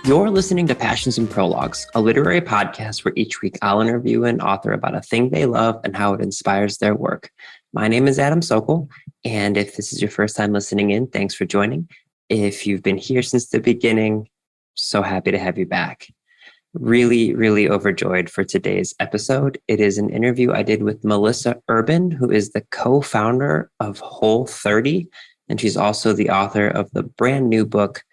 You're listening to Passions and Prologues, a literary podcast where each week I'll interview an author about a thing they love and how it inspires their work. My name is Adam Sokol, and if this is your first time listening in, thanks for joining. If you've been here since the beginning, so happy to have you back. Really overjoyed for today's episode. It is an interview I did with Melissa Urban, who is the co-founder of Whole30, and she's also the author of the brand new book,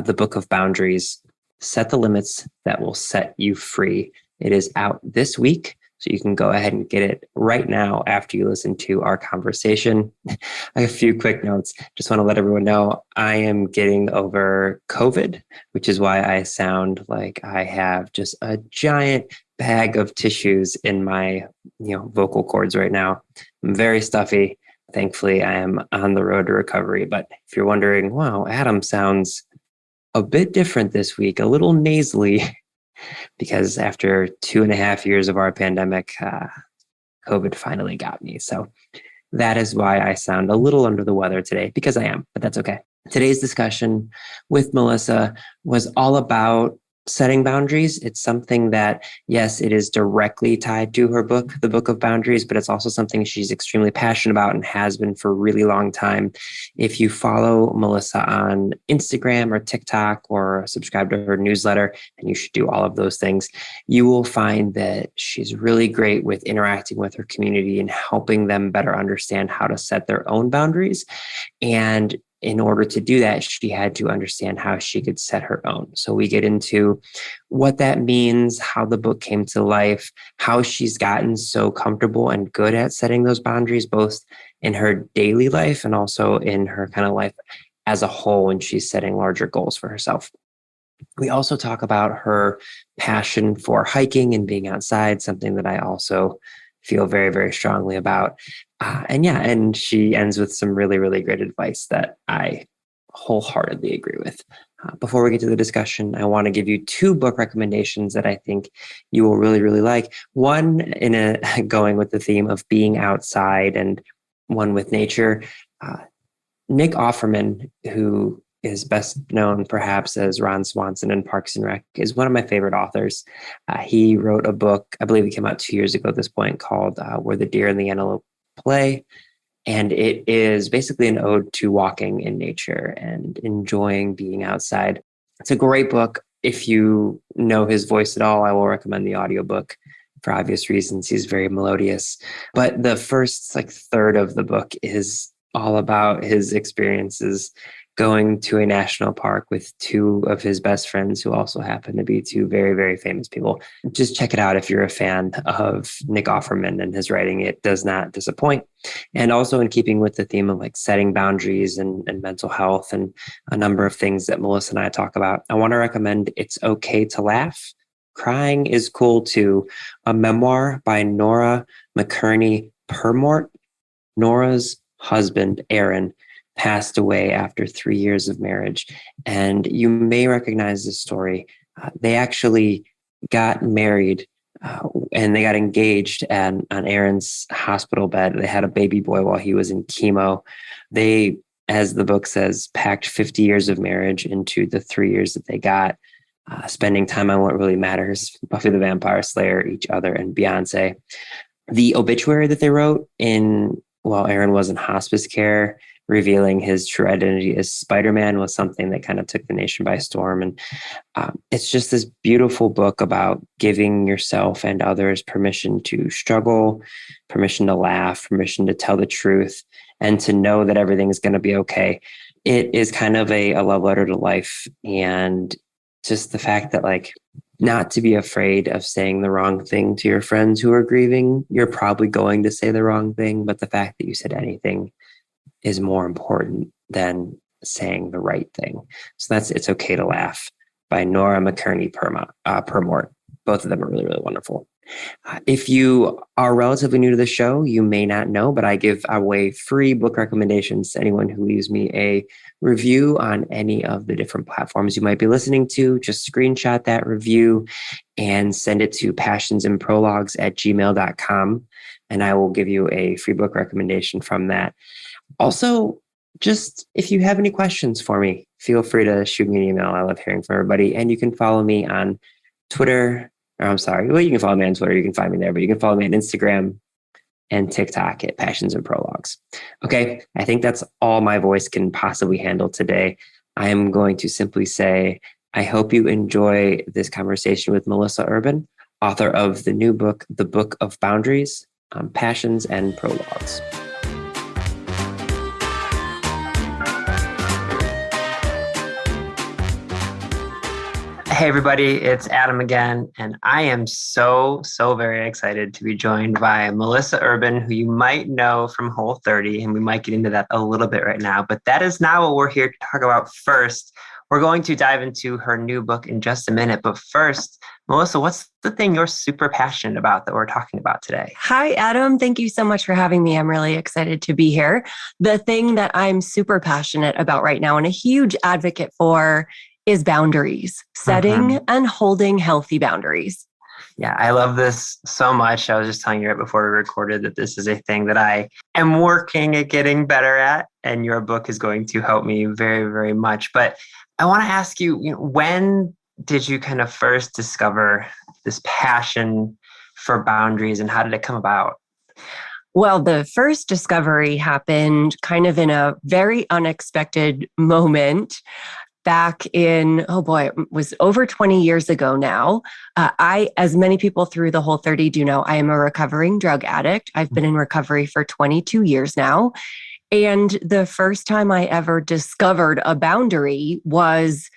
The Book of Boundaries, Set the Limits That Will Set You Free. It is out this week, so you can go ahead and get it right now after you listen to our conversation. A few quick notes. Just want to let everyone know I am getting over COVID, which is why I sound like I have just a giant bag of tissues in my vocal cords right now. I'm very stuffy. Thankfully, I am on the road to recovery. But if you're wondering, wow, Adam sounds a bit different this week, a little nasally, because after 2.5 years of our pandemic, COVID finally got me. So that is why I sound a little under the weather today, because I am, but that's okay. Today's discussion with Melissa was all about setting boundaries. It's something that, yes, it is directly tied to her book, The Book of Boundaries, but it's also something she's extremely passionate about and has been for a really long time. If you follow Melissa on Instagram or TikTok or subscribe to her newsletter, and you should do all of those things, you will find that she's really great with interacting with her community and helping them better understand how to set their own boundaries. And in order to do that, she had to understand how she could set her own. So we get into what that means, how the book came to life, how she's gotten so comfortable and good at setting those boundaries, both in her daily life and also in her kind of life as a whole when she's setting larger goals for herself. We also talk about her passion for hiking and being outside, something that I also feel very strongly about. And she ends with some really great advice that I wholeheartedly agree with. Before we get to the discussion, I want to give you 2 book recommendations that I think you will really like. One going with the theme of being outside, and one with nature. Nick Offerman, who is best known perhaps as Ron Swanson in Parks and Rec, is one of my favorite authors. He wrote a book, I believe it came out 2 years ago at this point, called Where the Deer and the Antelope Play. And it is basically an ode to walking in nature and enjoying being outside. It's a great book. If you know his voice at all, I will recommend the audiobook for obvious reasons. He's very melodious. But the first third of the book is all about his experiences going to a national park with 2 of his best friends, who also happen to be 2 very famous people. Just check it out if you're a fan of Nick Offerman and his writing. It does not disappoint. And also in keeping with the theme of setting boundaries and mental health and a number of things that Melissa and I talk about, I want to recommend It's Okay to Laugh. Crying is Cool Too, a memoir by Nora McKerney Permort. Nora's husband, Aaron, passed away after 3 years of marriage. And you may recognize this story. They actually got married and they got engaged on Aaron's hospital bed. They had a baby boy while he was in chemo. They, as the book says, packed 50 years of marriage into the 3 years that they got, spending time on what really matters: Buffy the Vampire Slayer, each other, and Beyonce. The obituary that they wrote while Aaron was in hospice care, revealing his true identity as Spider-Man, was something that kind of took the nation by storm. And it's just this beautiful book about giving yourself and others permission to struggle, permission to laugh, permission to tell the truth, and to know that everything is going to be okay. It is kind of a love letter to life, and just the fact that not to be afraid of saying the wrong thing to your friends who are grieving. You're probably going to say the wrong thing, but the fact that you said anything is more important than saying the right thing. So that's It's Okay to Laugh by Nora McKerney Permort. Both of them are really wonderful. If you are relatively new to the show, you may not know, but I give away free book recommendations to anyone who leaves me a review on any of the different platforms you might be listening to. Just screenshot that review and send it to passionsandprologues@gmail.com, and I will give you a free book recommendation from that. Also, just if you have any questions for me, feel free to shoot me an email. I love hearing from everybody. And you can follow me on Twitter. Or I'm sorry. Well, you can follow me on Twitter. You can find me there, but you can follow me on Instagram and TikTok at Passions and Prologues. Okay. I think that's all my voice can possibly handle today. I am going to simply say, I hope you enjoy this conversation with Melissa Urban, author of the new book, The Book of Boundaries, Passions and Prologues. Hey, everybody, it's Adam again, and I am so very excited to be joined by Melissa Urban, who you might know from Whole30, and we might get into that a little bit right now, but that is not what we're here to talk about first. We're going to dive into her new book in just a minute, but first, Melissa, what's the thing you're super passionate about that we're talking about today? Hi, Adam. Thank you so much for having me. I'm really excited to be here. The thing that I'm super passionate about right now and a huge advocate for is boundaries, setting and holding healthy boundaries. Yeah, I love this so much. I was just telling you right before we recorded that this is a thing that I am working at getting better at, and your book is going to help me very much. But I want to ask you, when did you kind of first discover this passion for boundaries, and how did it come about? Well, the first discovery happened kind of in a very unexpected moment. Back in, it was over 20 years ago now. As many people through the Whole30 do know, I am a recovering drug addict. I've been in recovery for 22 years now. And the first time I ever discovered a boundary was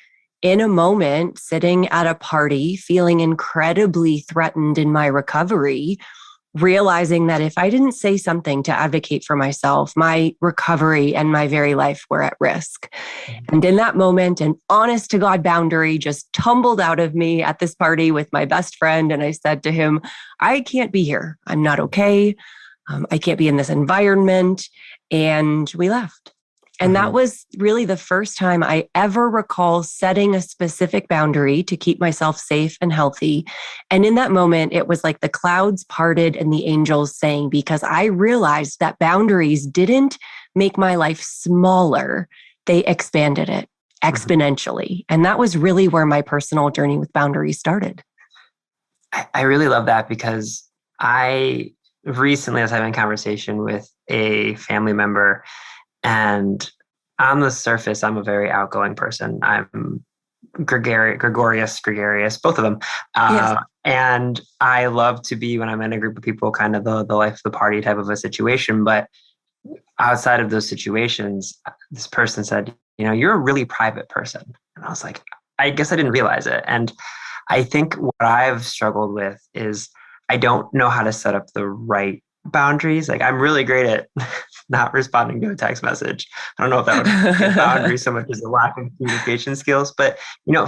in a moment sitting at a party, feeling incredibly threatened in my recovery, realizing that if I didn't say something to advocate for myself, my recovery and my very life were at risk. And in that moment, an honest to God boundary just tumbled out of me at this party with my best friend. And I said to him, I can't be here. I'm not okay. I can't be in this environment. And we left. And that was really the first time I ever recall setting a specific boundary to keep myself safe and healthy. And in that moment, it was like the clouds parted and the angels sang, because I realized that boundaries didn't make my life smaller. They expanded it exponentially. And that was really where my personal journey with boundaries started. I really love that, because I recently was having a conversation with a family member. And on the surface, I'm a very outgoing person. I'm gregarious, both of them. Yes. And I love to be, when I'm in a group of people, kind of the life of the party type of a situation. But outside of those situations, this person said, you're a really private person. And I was like, I guess I didn't realize it. And I think what I've struggled with is I don't know how to set up the right boundaries. Like, I'm really great at not responding to a text message. I don't know if that would be a boundary so much as a lack of communication skills. But,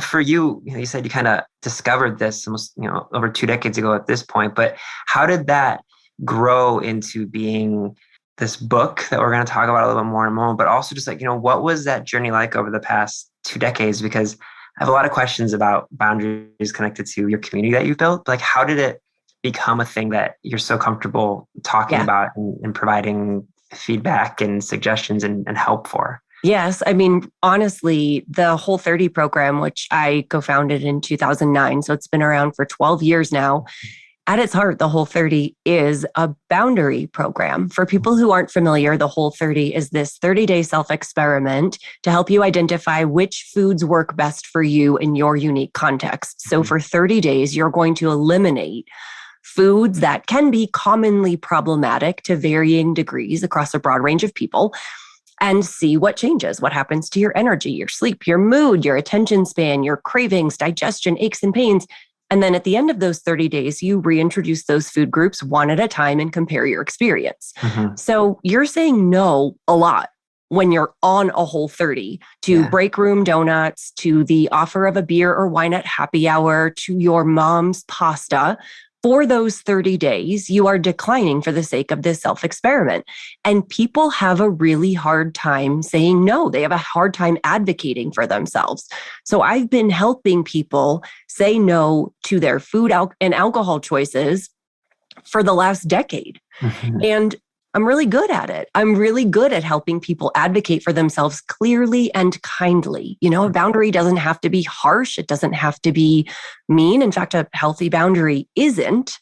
for you, you said you kind of discovered this almost, over 2 decades ago at this point. But how did that grow into being this book that we're going to talk about a little bit more in a moment? But also just like, what was that journey like over the past 2 decades? Because I have a lot of questions about boundaries connected to your community that you've built. Like, how did it become a thing that you're so comfortable talking about and providing feedback and suggestions and help for? Yes. I mean, honestly, the Whole30 program, which I co-founded in 2009, so it's been around for 12 years now. At its heart, the Whole30 is a boundary program. For people who aren't familiar, the Whole30 is this 30-day self-experiment to help you identify which foods work best for you in your unique context. So for 30 days, you're going to eliminate foods that can be commonly problematic to varying degrees across a broad range of people, and see what changes, what happens to your energy, your sleep, your mood, your attention span, your cravings, digestion, aches and pains. And then at the end of those 30 days, you reintroduce those food groups one at a time and compare your experience. So you're saying no a lot when you're on a Whole30 to break room donuts, to the offer of a beer or wine at happy hour, to your mom's pasta. For those 30 days, you are declining for the sake of this self-experiment. And people have a really hard time saying no. They have a hard time advocating for themselves. So I've been helping people say no to their food and alcohol choices for the last decade. And I'm really good at it. I'm really good at helping people advocate for themselves clearly and kindly. A boundary doesn't have to be harsh. It doesn't have to be mean. In fact, a healthy boundary isn't.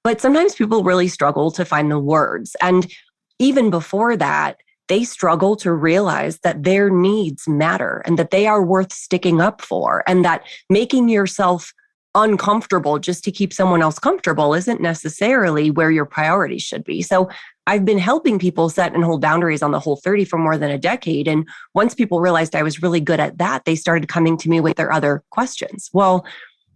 But sometimes people really struggle to find the words. And even before that, they struggle to realize that their needs matter and that they are worth sticking up for, and that making yourself uncomfortable just to keep someone else comfortable isn't necessarily where your priorities should be. So I've been helping people set and hold boundaries on the Whole30 for more than a decade. And once people realized I was really good at that, they started coming to me with their other questions. Well,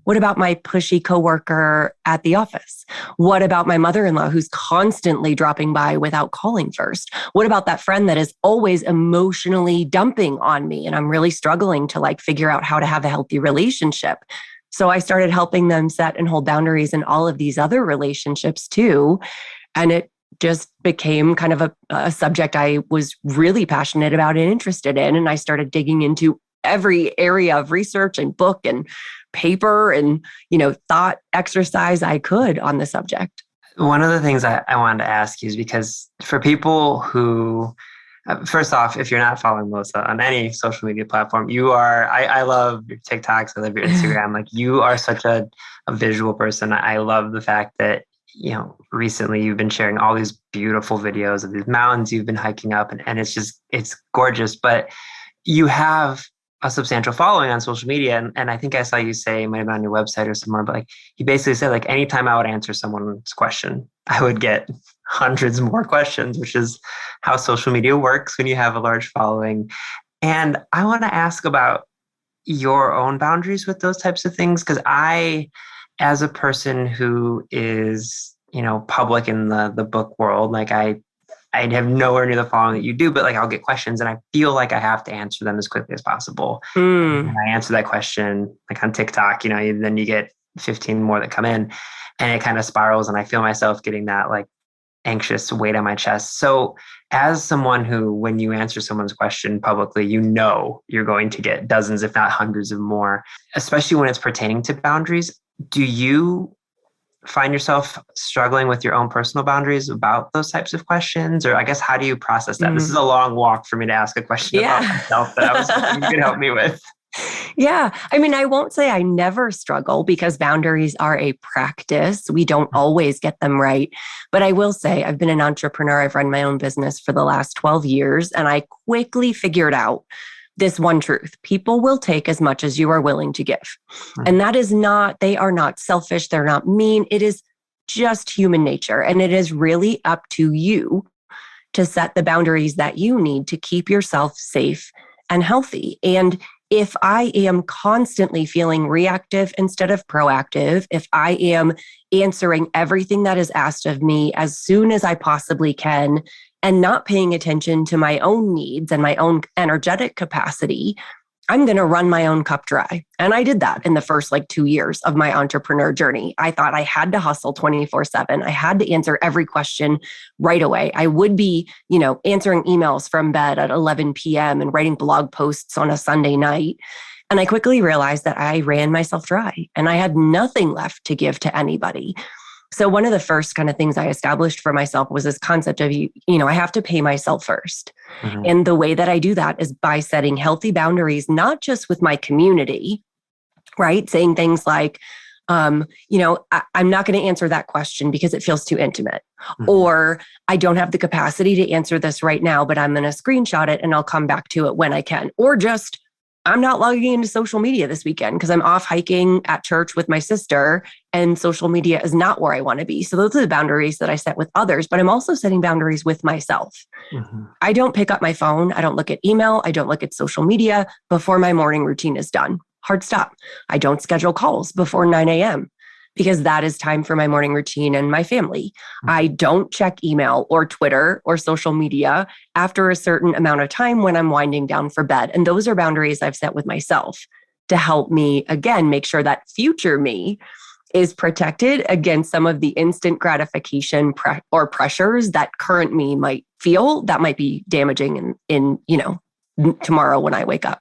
what about my pushy coworker at the office? What about my mother-in-law who's constantly dropping by without calling first? What about that friend that is always emotionally dumping on me? And I'm really struggling to figure out how to have a healthy relationship. So I started helping them set and hold boundaries in all of these other relationships too. And it just became kind of a subject I was really passionate about and interested in. And I started digging into every area of research and book and paper and, thought exercise I could on the subject. One of the things I wanted to ask you is because for people who, first off, if you're not following Melissa on any social media platform, I love your TikToks, I love your Instagram. You are such a visual person. I love the fact that, recently you've been sharing all these beautiful videos of these mountains you've been hiking up, and it's gorgeous, but you have a substantial following on social media. And I think I saw you say, it might have been on your website or somewhere, but you basically said anytime I would answer someone's question, I would get hundreds more questions, which is how social media works when you have a large following. And I want to ask about your own boundaries with those types of things. Because as a person who is, public in the book world, I have nowhere near the following that you do, but I'll get questions and I feel like I have to answer them as quickly as possible. And I answer that question on TikTok, then you get 15 more that come in and it kind of spirals and I feel myself getting that anxious weight on my chest. So as someone who, when you answer someone's question publicly, you're going to get dozens, if not hundreds of more, especially when it's pertaining to boundaries. Do you find yourself struggling with your own personal boundaries about those types of questions? Or I guess, how do you process that? This is a long walk for me to ask a question about myself that I was hoping you could help me with. Yeah. I won't say I never struggle because boundaries are a practice. We don't always get them right. But I will say I've been an entrepreneur. I've run my own business for the last 12 years, and I quickly figured out this one truth: people will take as much as you are willing to give. And that is they are not selfish. They're not mean. It is just human nature. And it is really up to you to set the boundaries that you need to keep yourself safe and healthy. And if I am constantly feeling reactive instead of proactive, if I am answering everything that is asked of me as soon as I possibly can, and not paying attention to my own needs and my own energetic capacity, I'm going to run my own cup dry. And I did that in the first 2 years of my entrepreneur journey. I thought I had to hustle 24/7. I had to answer every question right away. I would be, answering emails from bed at 11 p.m. and writing blog posts on a Sunday night. And I quickly realized that I ran myself dry and I had nothing left to give to anybody. So one of the first kind of things I established for myself was this concept of, I have to pay myself first. And the way that I do that is by setting healthy boundaries, not just with my community, right? Saying things like, I'm not going to answer that question because it feels too intimate. Or I don't have the capacity to answer this right now, but I'm going to screenshot it and I'll come back to it when I can. Or just, I'm not logging into social media this weekend because I'm off hiking at church with my sister and social media is not where I want to be. So those are the boundaries that I set with others, but I'm also setting boundaries with myself. I don't pick up my phone. I don't look at email. I don't look at social media before my morning routine is done. Hard stop. I don't schedule calls before 9 a.m. because that is time for my morning routine and my family. I don't check email or Twitter or social media after a certain amount of time when I'm winding down for bed. And those are boundaries I've set with myself to help me, again, make sure that future me is protected against some of the instant gratification or pressures that current me might feel that might be damaging in tomorrow when I wake up.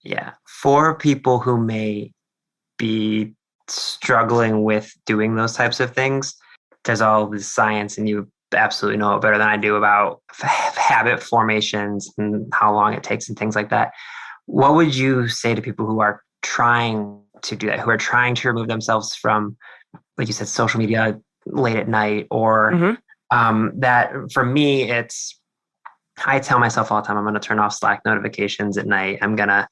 Yeah. For people who may be struggling with doing those types of things, there's all this science, and you absolutely know it better than I do about habit formations and how long it takes and things like that. What would you say to people who are trying to do that, who are trying to remove themselves from, like you said, social media late at night, or that for me, I tell myself all the time, I'm going to turn off Slack notifications at night. I'm going to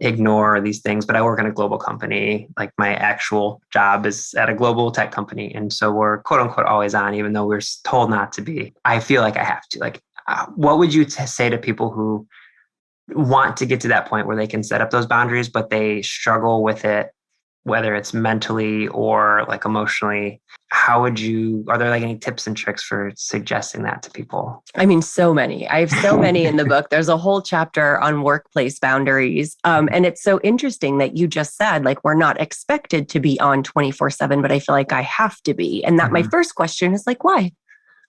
ignore these things, but I work in a global company. Like my actual job is at a global tech company. And so we're quote unquote always on, even though we're told not to be. I feel like I have to. Like, what would you say to people who want to get to that point where they can set up those boundaries, but they struggle with it, whether it's mentally or like emotionally? Are there like any tips and tricks for suggesting that to people? I mean, so many. I have so many in the book. There's a whole chapter on workplace boundaries. And it's so interesting that you just said, like, we're not expected to be on 24/7, but I feel like I have to be. And that my first question is like, why?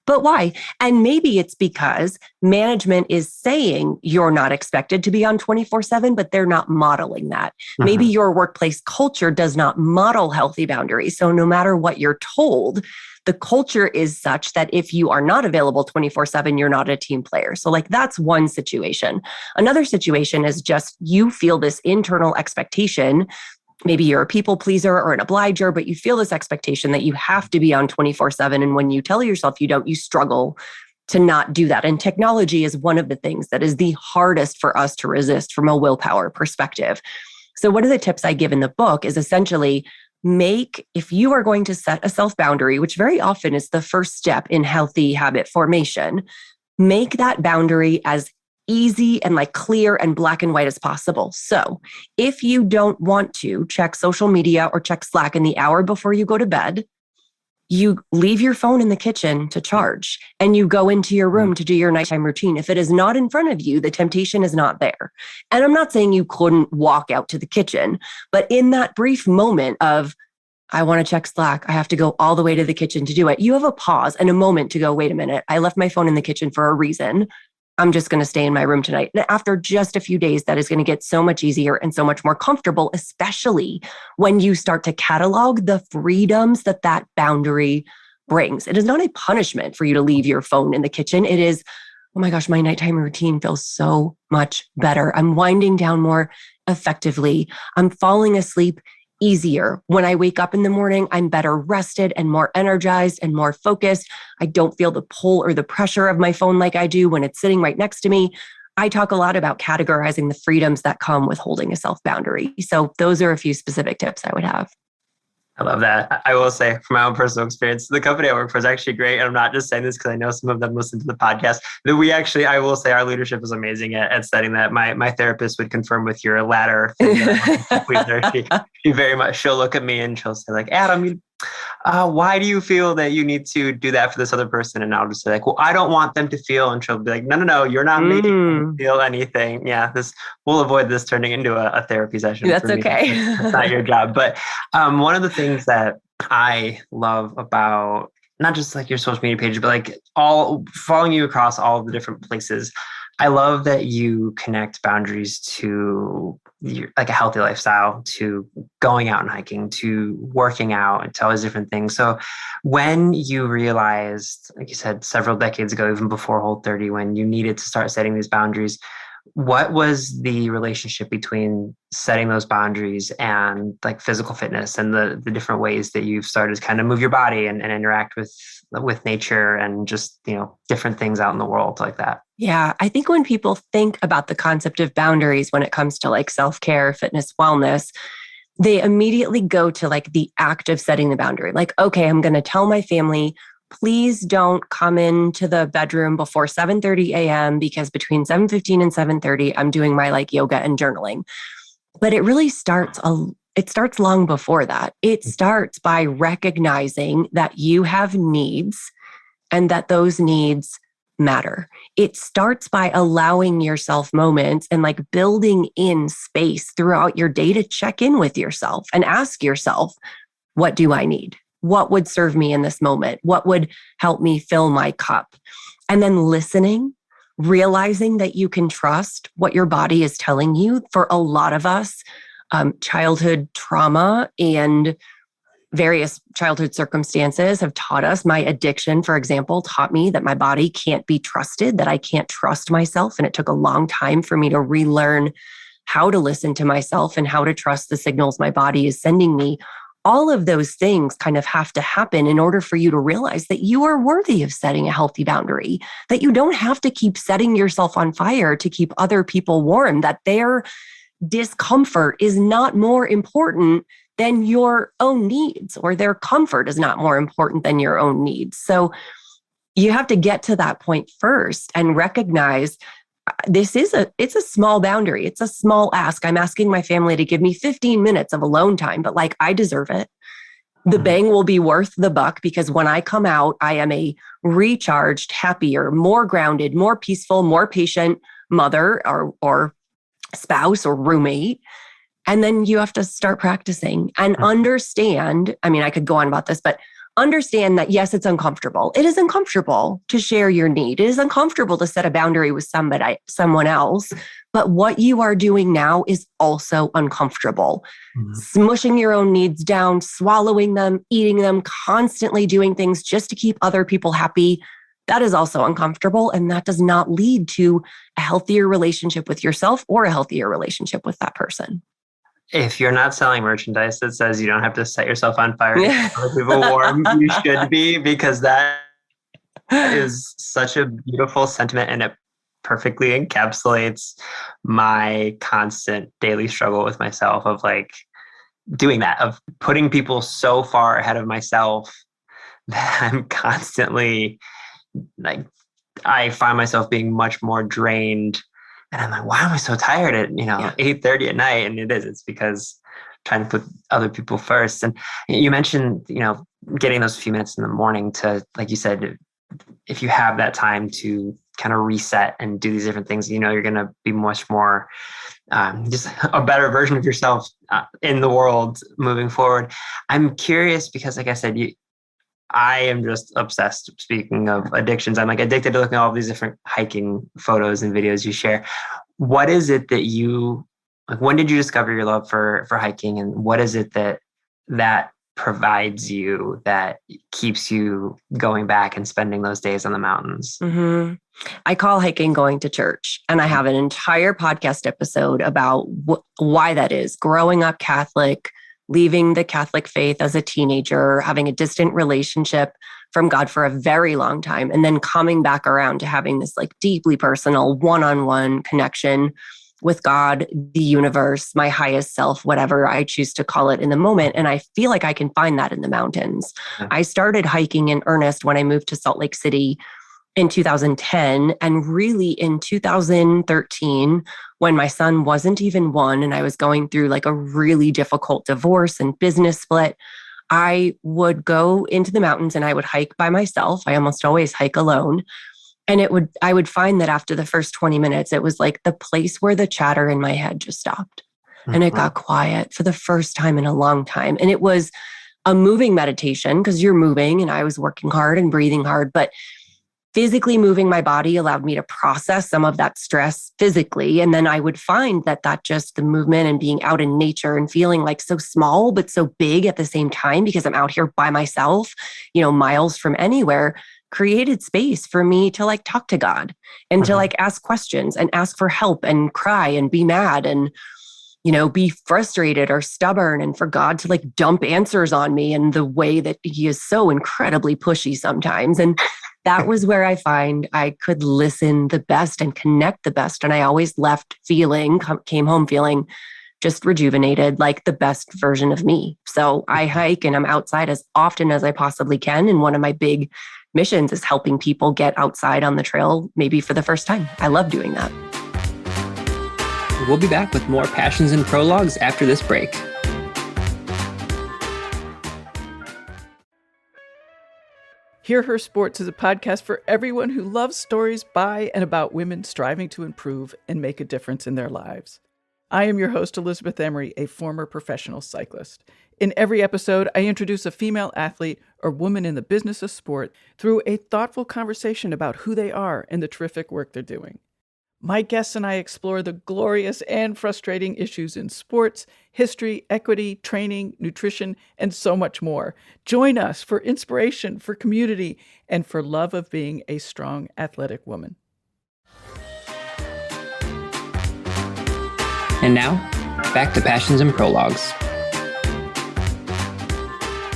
But why? And maybe it's because management is saying you're not expected to be on 24/7, but they're not modeling that. Maybe your workplace culture does not model healthy boundaries. So no matter what you're told, the culture is such that if you are not available 24/7, you're not a team player. So like that's one situation. Another situation is just you feel this internal expectation. Maybe you're a people pleaser or an obliger, but you feel this expectation that you have to be on 24/7. And when you tell yourself you don't, you struggle to not do that. And technology is one of the things that is the hardest for us to resist from a willpower perspective. So one of the tips I give in the book is essentially if you are going to set a self boundary, which very often is the first step in healthy habit formation, make that boundary as easy and like clear and black and white as possible. So if you don't want to check social media or check Slack in the hour before you go to bed, you leave your phone in the kitchen to charge and you go into your room to do your nighttime routine. If it is not in front of you, the temptation is not there. And I'm not saying you couldn't walk out to the kitchen, but in that brief moment of, I want to check Slack, I have to go all the way to the kitchen to do it. You have a pause and a moment to go, wait a minute, I left my phone in the kitchen for a reason. I'm just going to stay in my room tonight. And after just a few days, that is going to get so much easier and so much more comfortable, especially when you start to catalog the freedoms that that boundary brings. It is not a punishment for you to leave your phone in the kitchen. It is, oh my gosh, my nighttime routine feels so much better. I'm winding down more effectively. I'm falling asleep easier. When I wake up in the morning, I'm better rested and more energized and more focused. I don't feel the pull or the pressure of my phone like I do when it's sitting right next to me. I talk a lot about categorizing the freedoms that come with holding a self boundary. So those are a few specific tips I would have. I love that. I will say from my own personal experience, the company I work for is actually great. And I'm not just saying this because I know some of them listen to the podcast. That I will say our leadership is amazing at setting that. My therapist would confirm with your latter thing. She very much, she'll look at me and she'll say like, Adam, why do you feel that you need to do that for this other person? And I'll just say like, well, I don't want them to feel. And she'll be like, no, you're not making them feel anything. Yeah, we'll avoid this turning into a therapy session. That's okay. It's not your job. But one of the things that I love about not just like your social media page, but like all following you across all of the different places, I love that you connect boundaries to like a healthy lifestyle, to going out and hiking, to working out, and to all these different things. So when you realized, like you said, several decades ago, even before Whole 30, when you needed to start setting these boundaries, what was the relationship between setting those boundaries and like physical fitness and the different ways that you've started to kind of move your body and interact with nature and just, different things out in the world like that? Yeah, I think when people think about the concept of boundaries when it comes to like self-care, fitness, wellness, they immediately go to like the act of setting the boundary. Like, okay, I'm going to tell my family, please don't come into the bedroom before 7:30 a.m. because between 7:15 and 7:30, I'm doing my like yoga and journaling. But it really starts long before that. It starts by recognizing that you have needs and that those needs matter. It starts by allowing yourself moments and like building in space throughout your day to check in with yourself and ask yourself, what do I need? What would serve me in this moment? What would help me fill my cup? And then listening, realizing that you can trust what your body is telling you. For a lot of us, childhood trauma and various childhood circumstances have taught us. My addiction, for example, taught me that my body can't be trusted, that I can't trust myself. And it took a long time for me to relearn how to listen to myself and how to trust the signals my body is sending me. All of those things kind of have to happen in order for you to realize that you are worthy of setting a healthy boundary, that you don't have to keep setting yourself on fire to keep other people warm, that their discomfort is not more important than your own needs, or their comfort is not more important than your own needs. So you have to get to that point first and recognize it's a small boundary. It's a small ask. I'm asking my family to give me 15 minutes of alone time, but like I deserve it. The bang will be worth the buck, because when I come out, I am a recharged, happier, more grounded, more peaceful, more patient mother or spouse or roommate. And then you have to start practicing and understand. I mean, I could go on about this, but understand that yes, it's uncomfortable. It is uncomfortable to share your need. It is uncomfortable to set a boundary with someone else. But what you are doing now is also uncomfortable. Smushing your own needs down, swallowing them, eating them, constantly doing things just to keep other people happy. That is also uncomfortable. And that does not lead to a healthier relationship with yourself or a healthier relationship with that person. If you're not selling merchandise that says you don't have to set yourself on fire to keep other people warm, you should be, because that is such a beautiful sentiment, and it perfectly encapsulates my constant daily struggle with myself of like doing that, of putting people so far ahead of myself that I'm constantly like, I find myself being much more drained. And I'm like, why am I so tired at, 8:30 at night? And it's because I'm trying to put other people first. And you mentioned, getting those few minutes in the morning to, like you said, if you have that time to kind of reset and do these different things, you're going to be much more, just a better version of yourself in the world moving forward. I'm curious because, like I said, I am just obsessed. Speaking of addictions, I'm like addicted to looking at all these different hiking photos and videos you share. What is it that when did you discover your love for hiking, and what is it that provides you that keeps you going back and spending those days on the mountains? Mm-hmm. I call hiking going to church, and I have an entire podcast episode about why that is. Growing up Catholic, leaving the Catholic faith as a teenager, having a distant relationship from God for a very long time, and then coming back around to having this like deeply personal one-on-one connection with God, the universe, my highest self, whatever I choose to call it in the moment. And I feel like I can find that in the mountains. I started hiking in earnest when I moved to Salt Lake City in 2010. And really in 2013, when my son wasn't even one and I was going through like a really difficult divorce and business split, I would go into the mountains and I would hike by myself. I almost always hike alone. And I would find that after the first 20 minutes, it was like the place where the chatter in my head just stopped. And it got quiet for the first time in a long time. And it was a moving meditation because you're moving, and I was working hard and breathing hard, but physically moving my body allowed me to process some of that stress physically. And then I would find that just the movement and being out in nature and feeling like so small, but so big at the same time, because I'm out here by myself, miles from anywhere, created space for me to like talk to God and to like ask questions and ask for help and cry and be mad and, be frustrated or stubborn, and for God to like dump answers on me in the way that he is so incredibly pushy sometimes. And that was where I find I could listen the best and connect the best. And I always came home feeling just rejuvenated, like the best version of me. So I hike and I'm outside as often as I possibly can. And one of my big missions is helping people get outside on the trail, maybe for the first time. I love doing that. We'll be back with more Passions and Prologues after this break. Hear Her Sports is a podcast for everyone who loves stories by and about women striving to improve and make a difference in their lives. I am your host, Elizabeth Emery, a former professional cyclist. In every episode, I introduce a female athlete or woman in the business of sport through a thoughtful conversation about who they are and the terrific work they're doing. My guests and I explore the glorious and frustrating issues in sports, history, equity, training, nutrition, and so much more. Join us for inspiration, for community, and for love of being a strong, athletic woman. And now, back to Passions and Prologues.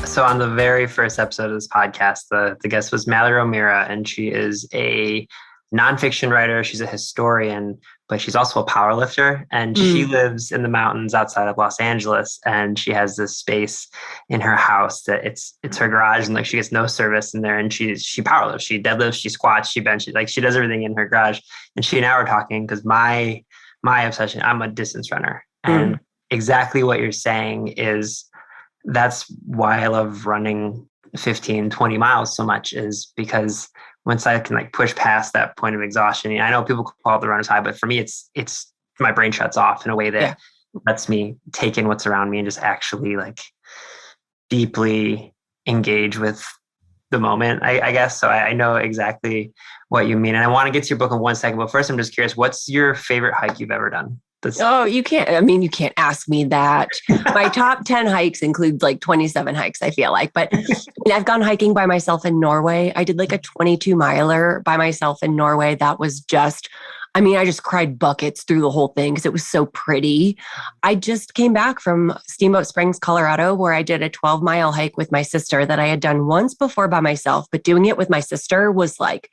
So on the very first episode of this podcast, the guest was Mallory O'Meara, and she is a nonfiction writer. She's a historian, but she's also a power lifter. And she lives in the mountains outside of Los Angeles. And she has this space in her house that it's her garage, and like she gets no service in there. And she power lifts, she deadlifts, she squats, she benches, like she does everything in her garage. And she and I were talking because my obsession, I'm a distance runner. And exactly what you're saying is that's why I love running 15, 20 miles so much, is because once I can like push past that point of exhaustion, I know people call it the runner's high, but for me, it's my brain shuts off in a way that lets me take in what's around me and just actually like deeply engage with the moment, I guess. So I know exactly what you mean. And I want to get to your book in 1 second, but first I'm just curious, what's your favorite hike you've ever done? You can't ask me that. My top 10 hikes include like 27 hikes, I feel like. But I've gone hiking by myself in Norway. I did like a 22 miler by myself in Norway. That was just, I just cried buckets through the whole thing because it was so pretty. I just came back from Steamboat Springs, Colorado, where I did a 12-mile hike with my sister that I had done once before by myself, but doing it with my sister was like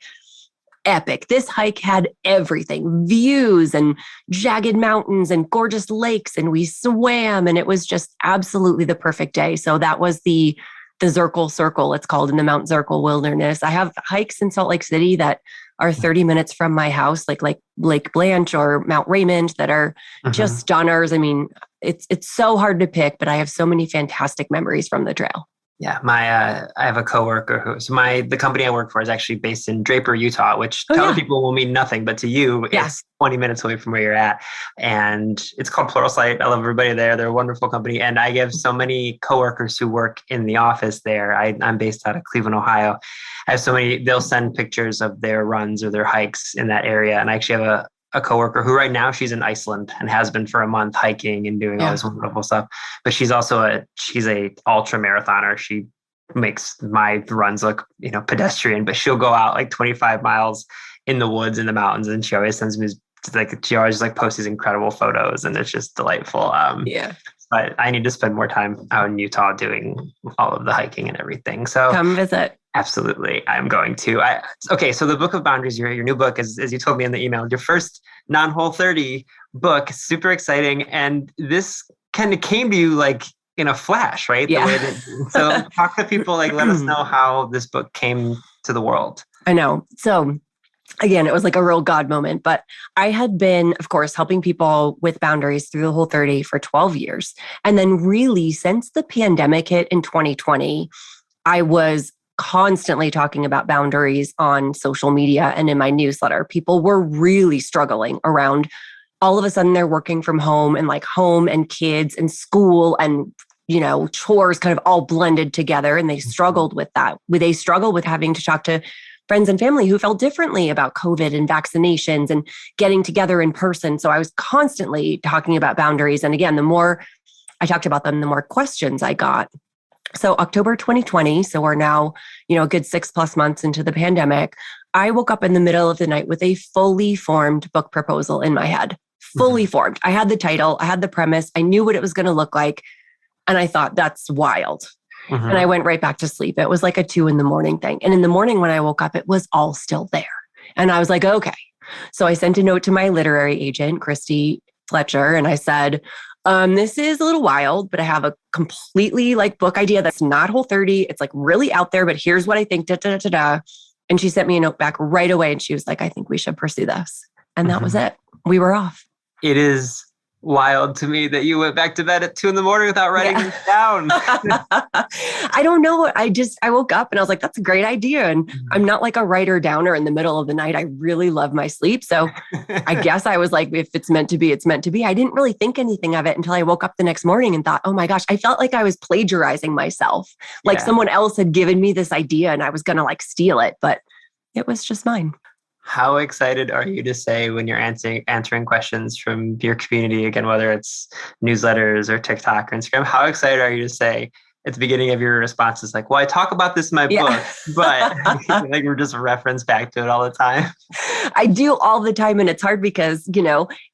epic. This hike had everything, views and jagged mountains and gorgeous lakes. And we swam, and it was just absolutely the perfect day. So that was the Zirkle Circle, it's called, in the Mount Zirkle Wilderness. I have hikes in Salt Lake City that are 30 minutes from my house, like Lake Blanche or Mount Raymond, that are just stunners. It's so hard to pick, but I have so many fantastic memories from the trail. Yeah, I have a coworker the company I work for is actually based in Draper, Utah, which to other people will mean nothing, but to you, it's 20 minutes away from where you're at. And it's called Pluralsight. I love everybody there. They're a wonderful company. And I have so many coworkers who work in the office there. I'm based out of Cleveland, Ohio. I have so many, they'll send pictures of their runs or their hikes in that area. And I actually have a coworker who right now she's in Iceland and has been for a month hiking and doing all this wonderful stuff. But she's also she's a ultra marathoner. She makes my runs look, pedestrian, but she'll go out like 25 miles in the woods, in the mountains. And she always sends me she always posts these incredible photos, and it's just delightful. But I need to spend more time out in Utah doing all of the hiking and everything. So come visit. Absolutely. I'm going to. Okay. So the Book of Boundaries, your new book, as you told me in the email, your first non-Whole30 book, super exciting. And this kind of came to you like in a flash, right? Yeah. So talk to people, let us know how this book came to the world. I know. So again, it was like a real God moment, but I had been, of course, helping people with boundaries through the Whole30 for 12 years. And then really since the pandemic hit in 2020, I was constantly talking about boundaries on social media and in my newsletter. People were really struggling around all of a sudden they're working from home, and like home and kids and school and, chores kind of all blended together. And they struggled with that. They struggled with having to talk to friends and family who felt differently about COVID and vaccinations and getting together in person. So I was constantly talking about boundaries. And again, the more I talked about them, the more questions I got. So October 2020, so we're now, a good 6+ months into the pandemic, I woke up in the middle of the night with a fully formed book proposal in my head, fully formed. I had the title, I had the premise, I knew what it was going to look like. And I thought, that's wild. And I went right back to sleep. It was like a 2 a.m. thing. And in the morning when I woke up, it was all still there. And I was like, okay. So I sent a note to my literary agent, Christy Fletcher, and I said, this is a little wild, but I have a completely book idea that's not Whole30. It's really out there, but here's what I think, And she sent me a note back right away. And she was like, I think we should pursue this. And that was it. We were off. It is wild to me that you went back to bed at 2 a.m. without writing this down. I don't know. I woke up and I was like, that's a great idea. And I'm not like a writer downer in the middle of the night. I really love my sleep. So I guess I was like, if it's meant to be, it's meant to be. I didn't really think anything of it until I woke up the next morning and thought, oh my gosh, I felt like I was plagiarizing myself. Like someone else had given me this idea and I was going to steal it, but it was just mine. How excited are you to say when you're answering questions from your community, again, whether it's newsletters or TikTok or Instagram, how excited are you to say at the beginning of your responses, like, well, I talk about this in my book, but like we're just reference back to it all the time? I do all the time. And it's hard because,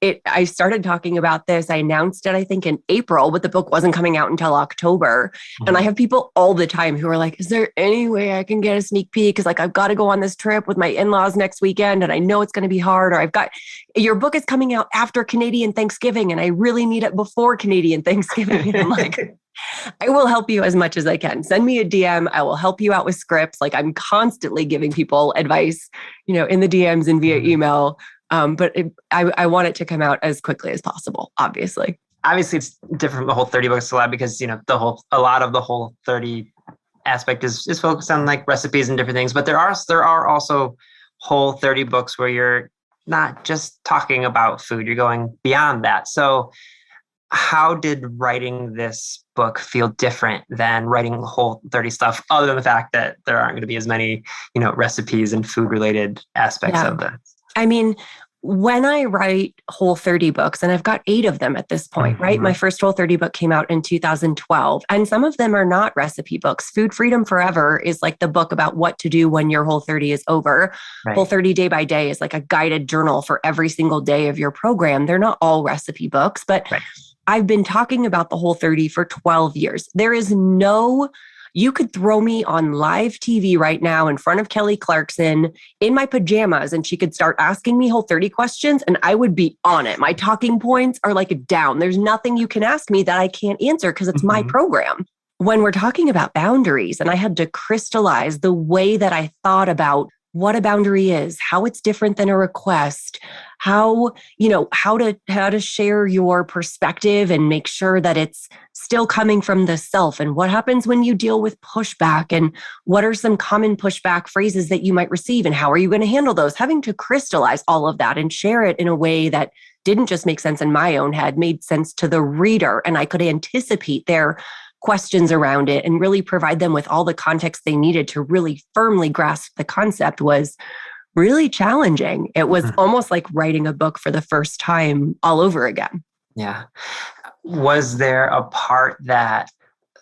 I started talking about this. I announced it, I think in April, but the book wasn't coming out until October. Mm-hmm. And I have people all the time who are like, is there any way I can get a sneak peek? Cause like, I've got to go on this trip with my in-laws next weekend and I know it's going to be hard, or your book is coming out after Canadian Thanksgiving and I really need it before Canadian Thanksgiving. And I'm like, I will help you as much as I can. Send me a DM. I will help you out with scripts. Like I'm constantly giving people advice, in the DMs and via email. But I want it to come out as quickly as possible, obviously. Obviously, it's different from the whole 30 books a lot because, a lot of the whole 30 aspect is focused on like recipes and different things. But there are also whole 30 books where you're not just talking about food, you're going beyond that. So how did writing this book feel different than writing whole 30 stuff, other than the fact that there aren't going to be as many, recipes and food related aspects of this? I mean, when I write whole 30 books, and I've got 8 of them at this point, right? My first whole 30 book came out in 2012, and some of them are not recipe books. Food Freedom Forever is like the book about what to do when your whole 30 is over. Right. Whole 30 Day by Day is like a guided journal for every single day of your program. They're not all recipe books, but right. I've been talking about the whole 30 for 12 years. You could throw me on live TV right now in front of Kelly Clarkson in my pajamas and she could start asking me whole 30 questions and I would be on it. My talking points are like down. There's nothing you can ask me that I can't answer because it's my program. When we're talking about boundaries, and I had to crystallize the way that I thought about what a boundary is, how it's different than a request, how to share your perspective and make sure that it's still coming from the self, and what happens when you deal with pushback, and what are some common pushback phrases that you might receive, and how are you going to handle those? Having to crystallize all of that and share it in a way that didn't just make sense in my own head, made sense to the reader, and I could anticipate their questions around it and really provide them with all the context they needed to really firmly grasp the concept was really challenging. It was almost like writing a book for the first time all over again. Yeah. Was there a part that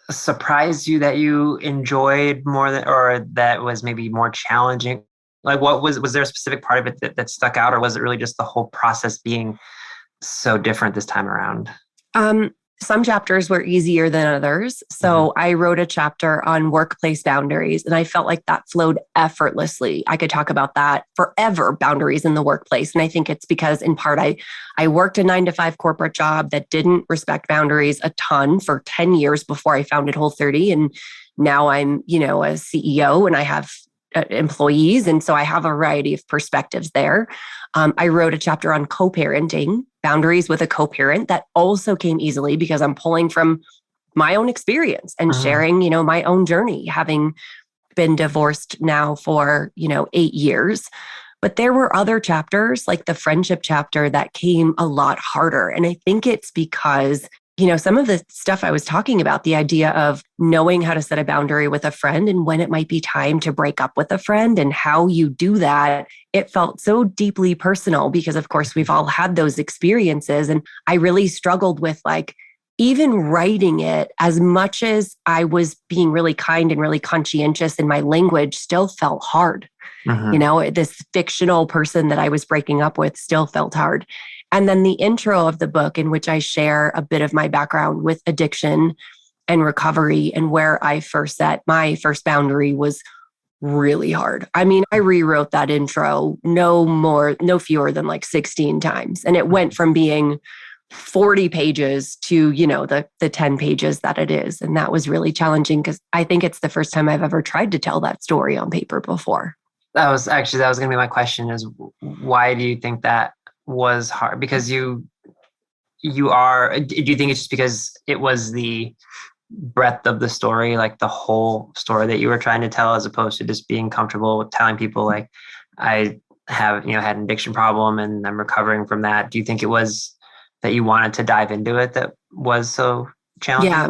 surprised you that you enjoyed more than, or that was maybe more challenging? Like was there a specific part of it that stuck out, or was it really just the whole process being so different this time around? Some chapters were easier than others. So I wrote a chapter on workplace boundaries, and I felt like that flowed effortlessly. I could talk about that forever, boundaries in the workplace. And I think it's because in part, I worked a 9-to-5 corporate job that didn't respect boundaries a ton for 10 years before I founded Whole 30. And now I'm, a CEO and I have employees. And so I have a variety of perspectives there. I wrote a chapter on co-parenting, boundaries with a co-parent, that also came easily because I'm pulling from my own experience and sharing, my own journey, having been divorced now for, 8 years. But there were other chapters, like the friendship chapter, that came a lot harder. And I think it's because some of the stuff I was talking about, the idea of knowing how to set a boundary with a friend and when it might be time to break up with a friend and how you do that, it felt so deeply personal because, of course, we've all had those experiences. And I really struggled with even writing it, as much as I was being really kind and really conscientious in my language, still felt hard. This fictional person that I was breaking up with still felt hard. And then the intro of the book, in which I share a bit of my background with addiction and recovery and where I first set my first boundary, was really hard. I mean, I rewrote that intro no fewer than 16 times. And it went from being 40 pages to, the 10 pages that it is. And that was really challenging because I think it's the first time I've ever tried to tell that story on paper before. That was going to be my question, is why do you think that was hard? Because do you think it's just because it was the breadth of the story, like the whole story that you were trying to tell, as opposed to just being comfortable with telling people like, I have, had an addiction problem and I'm recovering from that? Do you think it was that you wanted to dive into it that was so challenging? Yeah.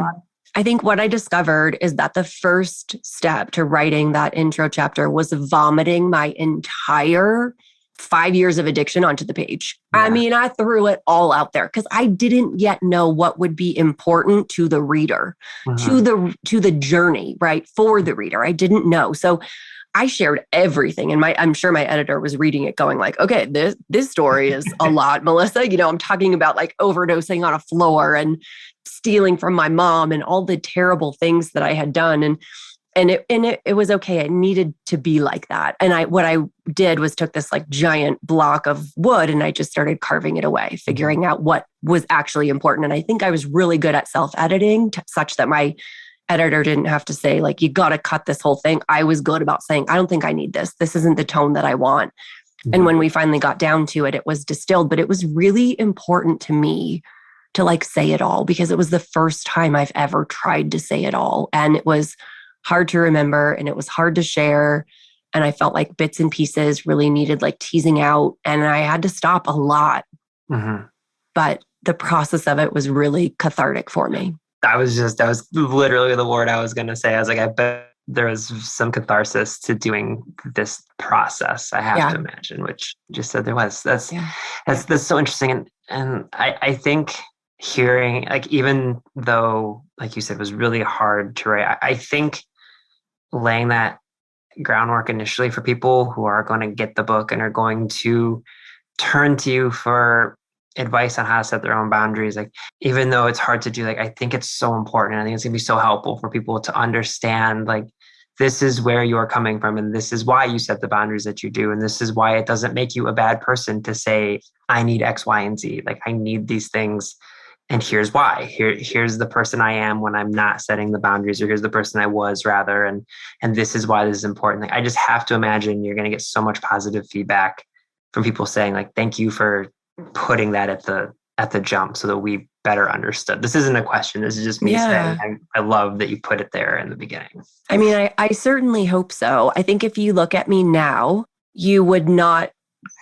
I think what I discovered is that the first step to writing that intro chapter was vomiting my entire 5 years of addiction onto the page. Yeah. I mean, I threw it all out there because I didn't yet know what would be important to the reader, to the journey, right? For the reader. I didn't know. So I shared everything. And I'm sure my editor was reading it going like, okay, this story is a lot, Melissa. You know, I'm talking about like overdosing on a floor and stealing from my mom and all the terrible things that I had done. And it was okay. It needed to be like that. And what I did was took this like giant block of wood and I just started carving it away, figuring out what was actually important. And I think I was really good at self-editing such that my editor didn't have to say like, you got to cut this whole thing. I was good about saying, I don't think I need this. This isn't the tone that I want. And when we finally got down to it, it was distilled, but it was really important to me to like say it all because it was the first time I've ever tried to say it all. And it was hard to remember and it was hard to share. And I felt like bits and pieces really needed like teasing out. And I had to stop a lot. But the process of it was really cathartic for me. That was literally the word I was going to say. I was like, I bet there was some catharsis to doing this process. I have to imagine, which you just said there was. That's so interesting. And I think hearing, like, even though, like you said, it was really hard to write, I think laying that groundwork initially for people who are going to get the book and are going to turn to you for advice on how to set their own boundaries. Like, even though it's hard to do, like, I think it's so important. I think it's gonna be so helpful for people to understand, like, this is where you're coming from. And this is why you set the boundaries that you do. And this is why it doesn't make you a bad person to say, I need X, Y, and Z. Like, I need these things. And here's why. Here's the person I am when I'm not setting the boundaries, or here's the person I was rather. And this is why this is important. Like, I just have to imagine you're going to get so much positive feedback from people saying, like, thank you for putting that at the jump so that we better understood. This isn't a question. This is just me saying, I love that you put it there in the beginning. I mean, I certainly hope so. I think if you look at me now, you would not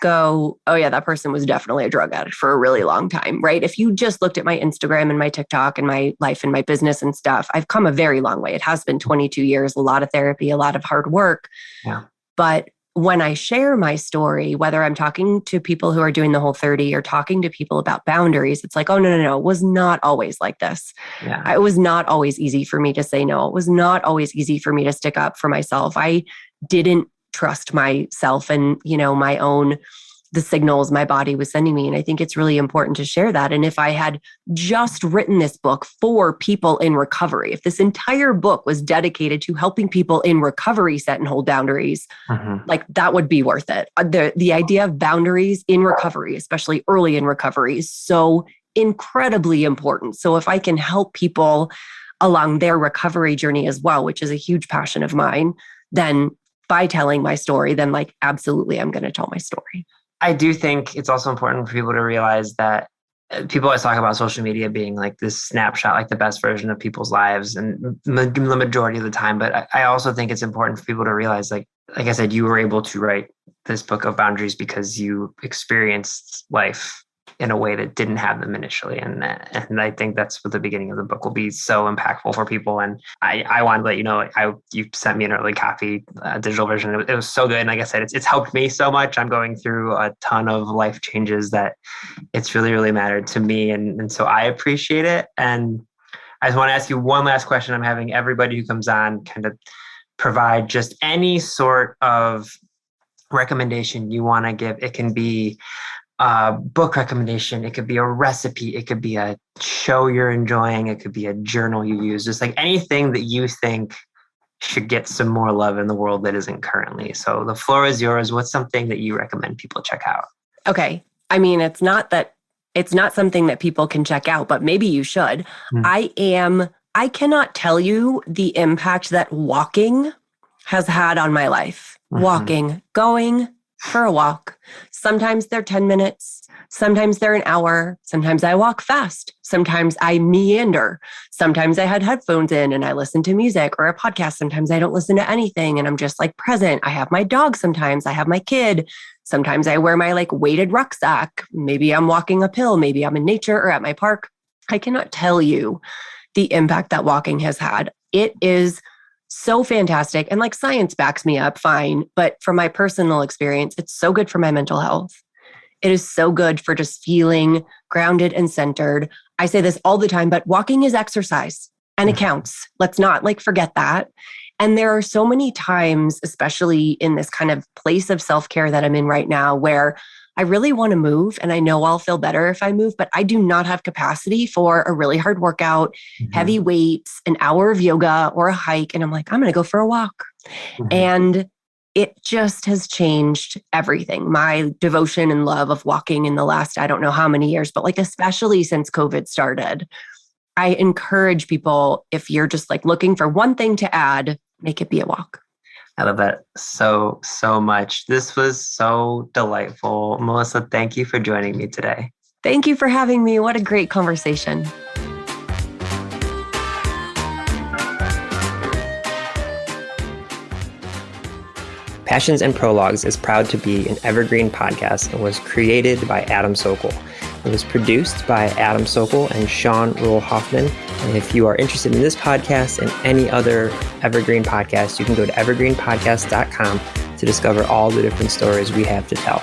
go, oh yeah, that person was definitely a drug addict for a really long time, right? If you just looked at my Instagram and my TikTok and my life and my business and stuff, I've come a very long way. It has been 22 years, a lot of therapy, a lot of hard work. Yeah. But when I share my story, whether I'm talking to people who are doing the Whole30 or talking to people about boundaries, it's like, oh, no. It was not always like this. Yeah. It was not always easy for me to say no. It was not always easy for me to stick up for myself. I didn't trust myself and, the signals my body was sending me. And I think it's really important to share that. And if I had just written this book for people in recovery, if this entire book was dedicated to helping people in recovery set and hold boundaries, like, that would be worth it. The idea of boundaries in recovery, especially early in recovery, is so incredibly important. So if I can help people along their recovery journey as well, which is a huge passion of mine, then by telling my story, then like, absolutely, I'm going to tell my story. I do think it's also important for people to realize that people always talk about social media being like this snapshot, like the best version of people's lives, and the majority of the time. But I also think it's important for people to realize, like I said, you were able to write this book of boundaries because you experienced life in a way that didn't have them initially. And I think that's what the beginning of the book will be so impactful for people. And I wanted to let you know, you sent me an early copy, digital version. It was so good. And like I said, it's helped me so much. I'm going through a ton of life changes that it's really, really mattered to me. And so I appreciate it. And I just want to ask you one last question. I'm having everybody who comes on kind of provide just any sort of recommendation you want to give. It can be a book recommendation. It could be a recipe. It could be a show you're enjoying. It could be a journal you use. Just like anything that you think should get some more love in the world that isn't currently. So the floor is yours. What's something that you recommend people check out? Okay. I mean, it's not something that people can check out, but maybe you should. I cannot tell you the impact that walking has had on my life. Walking, going for a walk. Sometimes they're 10 minutes. Sometimes they're an hour. Sometimes I walk fast. Sometimes I meander. Sometimes I had headphones in and I listen to music or a podcast. Sometimes I don't listen to anything and I'm just like present. I have my dog sometimes. I have my kid. Sometimes I wear my like weighted rucksack. Maybe I'm walking uphill. Maybe I'm in nature or at my park. I cannot tell you the impact that walking has had. It is so fantastic. And like science backs me up, fine. But from my personal experience, it's so good for my mental health. It is so good for just feeling grounded and centered. I say this all the time, but walking is exercise and it counts. Let's not like forget that. And there are so many times, especially in this kind of place of self-care that I'm in right now, where I really want to move and I know I'll feel better if I move, but I do not have capacity for a really hard workout, heavy weights, an hour of yoga or a hike. And I'm like, I'm going to go for a walk. And it just has changed everything. My devotion and love of walking in the last, I don't know how many years, but like, especially since COVID started, I encourage people, if you're just like looking for one thing to add, make it be a walk. I love that so much. This was so delightful. Melissa, thank you for joining me today. Thank you for having me. What a great conversation. Passions and Prologues is proud to be an evergreen podcast and was created by Adam Sokol. It was produced by Adam Sokol and Sean Rule Hoffman. And if you are interested in this podcast and any other evergreen podcast, you can go to evergreenpodcast.com to discover all the different stories we have to tell.